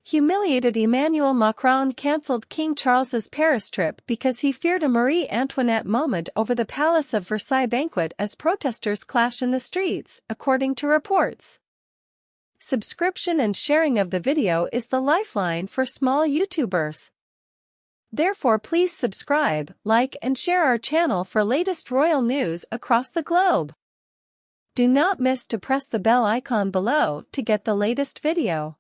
Humiliated Emmanuel Macron cancelled King Charles's Paris trip because he feared a Marie Antoinette moment over the Palace of Versailles banquet as protesters clash in the streets, according to reports. Subscription and sharing of the video is the lifeline for small YouTubers. Therefore, please subscribe, like and share our channel for latest royal news across the globe. Do not miss to press the bell icon below to get the latest video.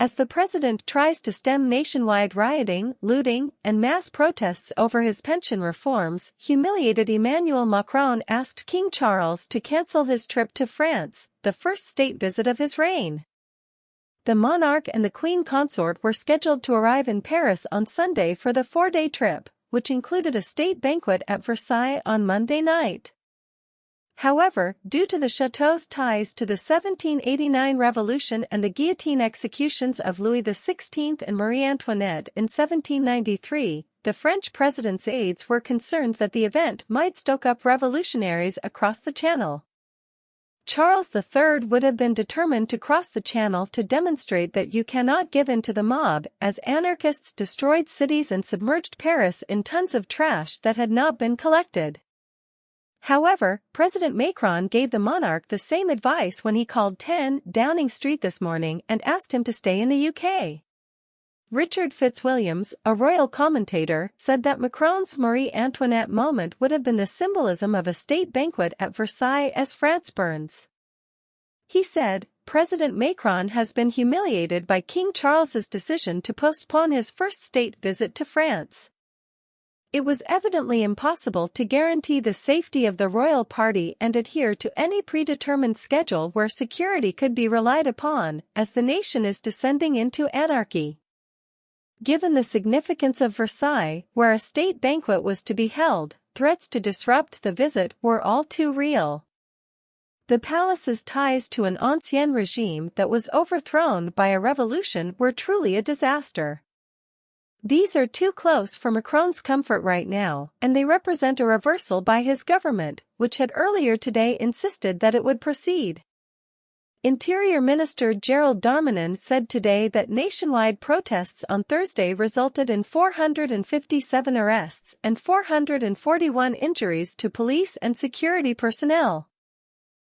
As the president tries to stem nationwide rioting, looting, and mass protests over his pension reforms, humiliated Emmanuel Macron asked King Charles to cancel his trip to France, the first state visit of his reign. The monarch and the queen consort were scheduled to arrive in Paris on Sunday for the 4-day trip, which included a state banquet at Versailles on Monday night. However, due to the chateau's ties to the 1789 Revolution and the guillotine executions of Louis XVI and Marie Antoinette in 1793, the French president's aides were concerned that the event might stoke up revolutionaries across the Channel. Charles III would have been determined to cross the Channel to demonstrate that you cannot give in to the mob, as anarchists destroyed cities and submerged Paris in tons of trash that had not been collected. However, President Macron gave the monarch the same advice when he called 10 Downing Street this morning and asked him to stay in the UK. Richard Fitzwilliams, a royal commentator, said that Macron's Marie Antoinette moment would have been the symbolism of a state banquet at Versailles as France burns. He said, President Macron has been humiliated by King Charles's decision to postpone his first state visit to France. It was evidently impossible to guarantee the safety of the royal party and adhere to any predetermined schedule where security could be relied upon, as the nation is descending into anarchy. Given the significance of Versailles, where a state banquet was to be held, threats to disrupt the visit were all too real. The palace's ties to an ancien regime that was overthrown by a revolution were truly a disaster. These are too close for Macron's comfort right now, and they represent a reversal by his government, which had earlier today insisted that it would proceed. Interior Minister Gerald Darmanin said today that nationwide protests on Thursday resulted in 457 arrests and 441 injuries to police and security personnel.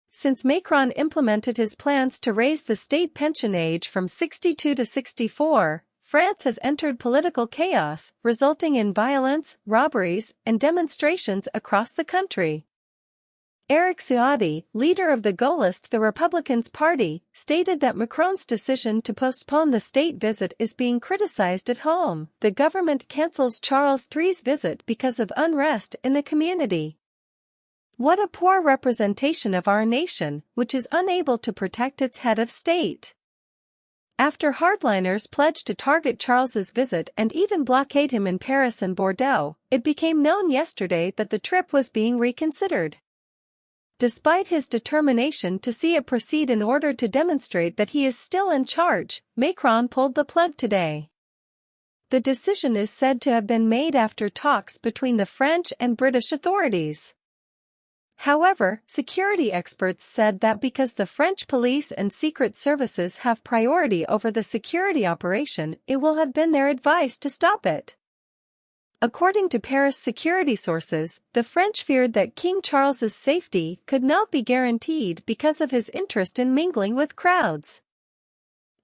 Since Macron implemented his plans to raise the state pension age from 62 to 64, France has entered political chaos, resulting in violence, robberies, and demonstrations across the country. Eric Ciotti, leader of the Gaullist the Republicans Party, stated that Macron's decision to postpone the state visit is being criticized at home. The government cancels Charles III's visit because of unrest in the community. What a poor representation of our nation, which is unable to protect its head of state. After hardliners pledged to target Charles's visit and even blockade him in Paris and Bordeaux, it became known yesterday that the trip was being reconsidered. Despite his determination to see it proceed in order to demonstrate that he is still in charge, Macron pulled the plug today. The decision is said to have been made after talks between the French and British authorities. However, security experts said that because the French police and secret services have priority over the security operation, it will have been their advice to stop it. According to Paris security sources, the French feared that King Charles's safety could not be guaranteed because of his interest in mingling with crowds.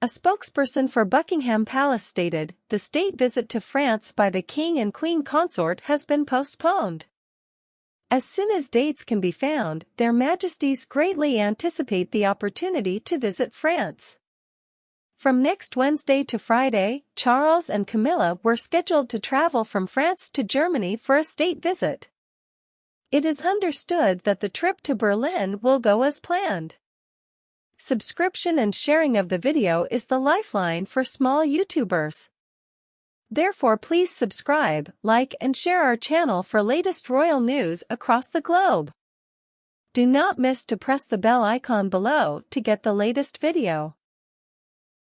A spokesperson for Buckingham Palace stated, the state visit to France by the King and Queen consort has been postponed. As soon as dates can be found, their Majesties greatly anticipate the opportunity to visit France. From next Wednesday to Friday, Charles and Camilla were scheduled to travel from France to Germany for a state visit. It is understood that the trip to Berlin will go as planned. Subscription and sharing of the video is the lifeline for small YouTubers. Therefore, please subscribe, like and share our channel for latest royal news across the globe. Do not miss to press the bell icon below to get the latest video.